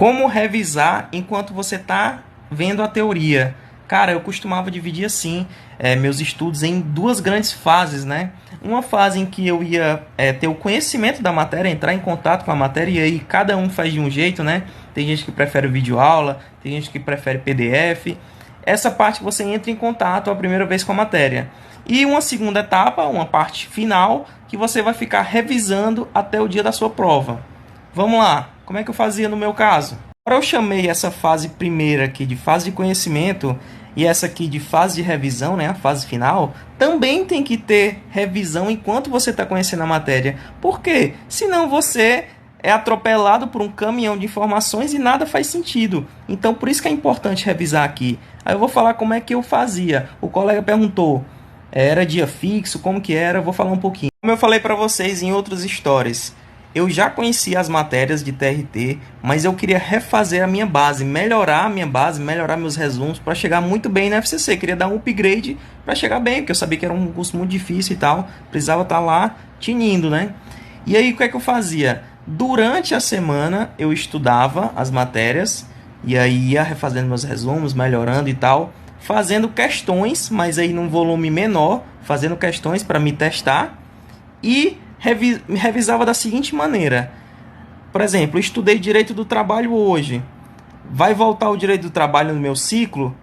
Como revisar enquanto você está vendo a teoria? Cara, eu costumava dividir assim meus estudos em duas grandes fases, né? Uma fase em que eu ia ter o conhecimento da matéria, entrar em contato com a matéria, e aí cada um faz de um jeito, né? Tem gente que prefere videoaula, tem gente que prefere PDF. Essa parte que você entra em contato a primeira vez com a matéria. E uma segunda etapa, uma parte final, que você vai ficar revisando até o dia da sua prova. Vamos lá, como é que eu fazia no meu caso? Agora eu chamei essa fase primeira aqui de fase de conhecimento e essa aqui de fase de revisão, né, a fase final, também tem que ter revisão enquanto você está conhecendo a matéria. Por quê? Senão você é atropelado por um caminhão de informações e nada faz sentido. Então por isso que é importante revisar aqui. Aí eu vou falar como é que eu fazia. O colega perguntou, era dia fixo, como que era? Eu vou falar um pouquinho. Como eu falei para vocês em outros stories, eu já conhecia as matérias de TRT, mas eu queria refazer a minha base, melhorar a minha base, melhorar meus resumos para chegar muito bem na FCC. Queria dar um upgrade para chegar bem, porque eu sabia que era um curso muito difícil e tal. Precisava estar lá tinindo, né? E aí o que é que eu fazia? Durante a semana eu estudava as matérias e aí ia refazendo meus resumos, melhorando e tal, fazendo questões, mas aí num volume menor, fazendo questões para me testar e revisava da seguinte maneira. Por exemplo, eu estudei direito do trabalho hoje. Vai voltar o direito do trabalho no meu ciclo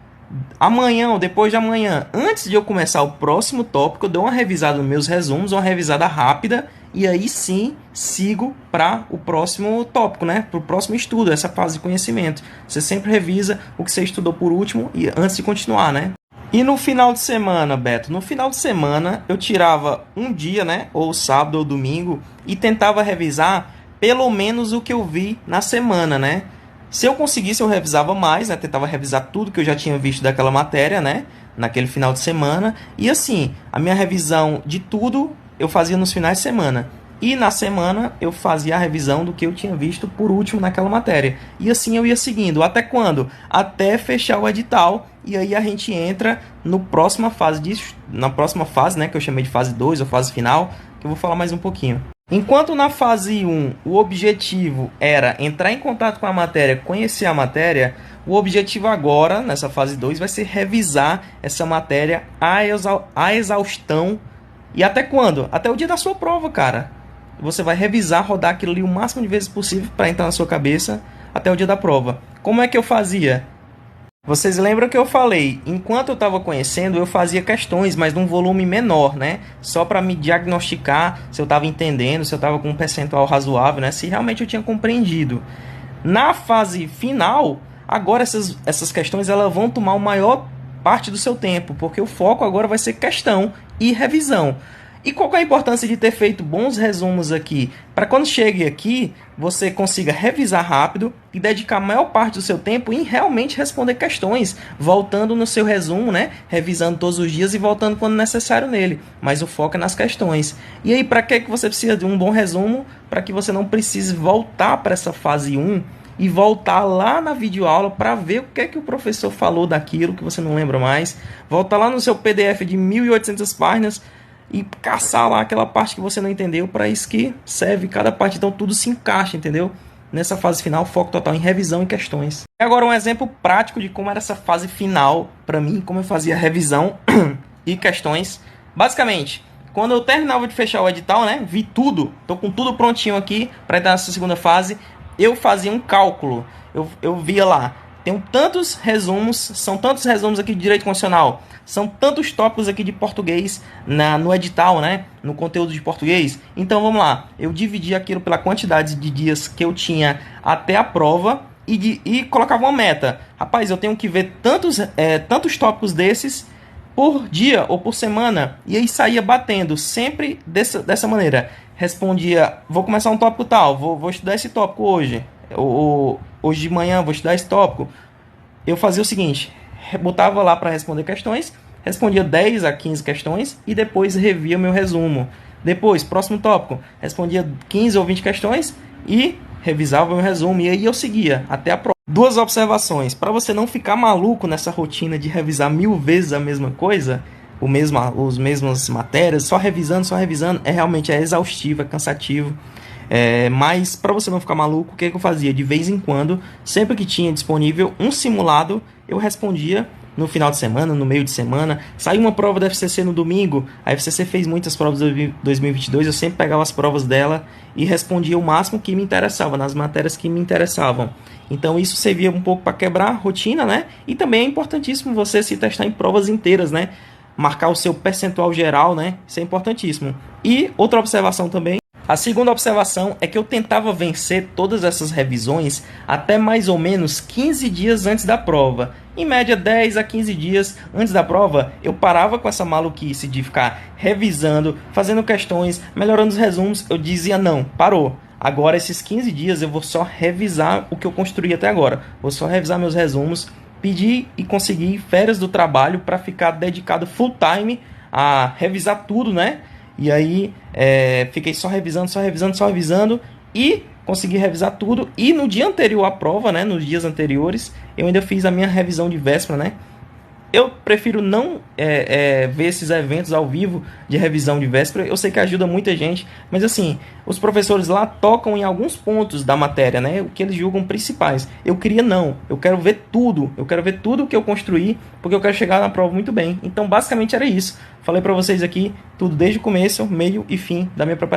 amanhã ou depois de amanhã. Antes de eu começar o próximo tópico, eu dou uma revisada nos meus resumos, uma revisada rápida, e aí sim sigo para o próximo tópico, né? Para o próximo estudo, essa fase de conhecimento. Você sempre revisa o que você estudou por último e antes de continuar, né? E no final de semana, Beto? No final de semana eu tirava um dia, né? Ou sábado ou domingo, e tentava revisar pelo menos o que eu vi na semana, né? Se eu conseguisse, eu revisava mais, né? Tentava revisar tudo que eu já tinha visto daquela matéria, né? Naquele final de semana. E assim, a minha revisão de tudo eu fazia nos finais de semana. E na semana eu fazia a revisão do que eu tinha visto por último naquela matéria. E assim eu ia seguindo. Até quando? Até fechar o edital. E aí a gente entra no na próxima fase, né? Que eu chamei de fase 2 ou fase final. Que eu vou falar mais um pouquinho. Enquanto na fase 1 o objetivo era entrar em contato com a matéria, conhecer a matéria, o objetivo agora, nessa fase 2, vai ser revisar essa matéria à exaustão. E até quando? Até o dia da sua prova, cara. Você vai revisar, rodar aquilo ali o máximo de vezes possível para entrar na sua cabeça até o dia da prova. Como é que eu fazia? Vocês lembram que eu falei, enquanto eu estava conhecendo, eu fazia questões, mas num volume menor, né? Só para me diagnosticar se eu estava entendendo, se eu estava com um percentual razoável, né? Se realmente eu tinha compreendido. Na fase final, agora essas questões elas vão tomar a maior parte do seu tempo, porque o foco agora vai ser questão e revisão. E qual é a importância de ter feito bons resumos aqui? Para quando chegue aqui, você consiga revisar rápido e dedicar a maior parte do seu tempo em realmente responder questões, voltando no seu resumo, né? Revisando todos os dias e voltando quando necessário nele. Mas o foco é nas questões. E aí, para que você precisa de um bom resumo? Para que você não precise voltar para essa fase 1 e voltar lá na videoaula para ver o que é que o professor falou daquilo que você não lembra mais. Voltar lá no seu PDF de 1.800 páginas e caçar lá aquela parte que você não entendeu. Para isso que serve cada parte, então tudo se encaixa, entendeu? Nessa fase final, foco total em revisão e questões. E agora um exemplo prático de como era essa fase final para mim, como eu fazia revisão e questões. Basicamente, quando eu terminava de fechar o edital, né, vi tudo, tô com tudo prontinho aqui para entrar nessa segunda fase, eu fazia um cálculo. Eu via lá, tem tantos resumos, são tantos resumos aqui de direito constitucional, são tantos tópicos aqui de português no edital, né? No conteúdo de português. Então vamos lá, eu dividi aquilo pela quantidade de dias que eu tinha até a prova e colocava uma meta. Rapaz, eu tenho que ver tantos tópicos desses por dia ou por semana. E aí saía batendo, sempre dessa maneira. Respondia, vou começar um tópico tal, vou estudar esse tópico hoje. Hoje de manhã vou estudar esse tópico. Eu fazia o seguinte, botava lá para responder questões, respondia 10 a 15 questões e depois revia meu resumo. Depois, próximo tópico, respondia 15 ou 20 questões e revisava meu resumo. E aí eu seguia até a prova. Duas observações. Para você não ficar maluco nessa rotina de revisar 1000 vezes a mesma coisa, os mesmas matérias, só revisando, realmente é exaustivo, é cansativo. Mas para você não ficar maluco, o que eu fazia? De vez em quando, sempre que tinha disponível um simulado, eu respondia no final de semana, no meio de semana. Saiu uma prova da FCC no domingo, a FCC fez muitas provas de 2022, eu sempre pegava as provas dela e respondia o máximo que me interessava, nas matérias que me interessavam. Então isso servia um pouco para quebrar a rotina, né? E também é importantíssimo você se testar em provas inteiras, né? Marcar o seu percentual geral, né? Isso é importantíssimo. E outra observação também, a segunda observação é que eu tentava vencer todas essas revisões até mais ou menos 15 dias antes da prova. Em média, 10 a 15 dias antes da prova, eu parava com essa maluquice de ficar revisando, fazendo questões, melhorando os resumos. Eu dizia, não, parou. Agora, esses 15 dias, eu vou só revisar o que eu construí até agora. Vou só revisar meus resumos, pedir e conseguir férias do trabalho para ficar dedicado full time a revisar tudo, né? E aí, fiquei só revisando e consegui revisar tudo. E no dia anterior à prova, né, nos dias anteriores, eu ainda fiz a minha revisão de véspera, né? Eu prefiro não ver esses eventos ao vivo de revisão de véspera. Eu sei que ajuda muita gente, mas assim, os professores lá tocam em alguns pontos da matéria, né? O que eles julgam principais. Eu queria não, eu quero ver tudo. Eu quero ver tudo que eu construí, porque eu quero chegar na prova muito bem. Então, basicamente era isso. Falei pra vocês aqui tudo desde o começo, meio e fim da minha preparação.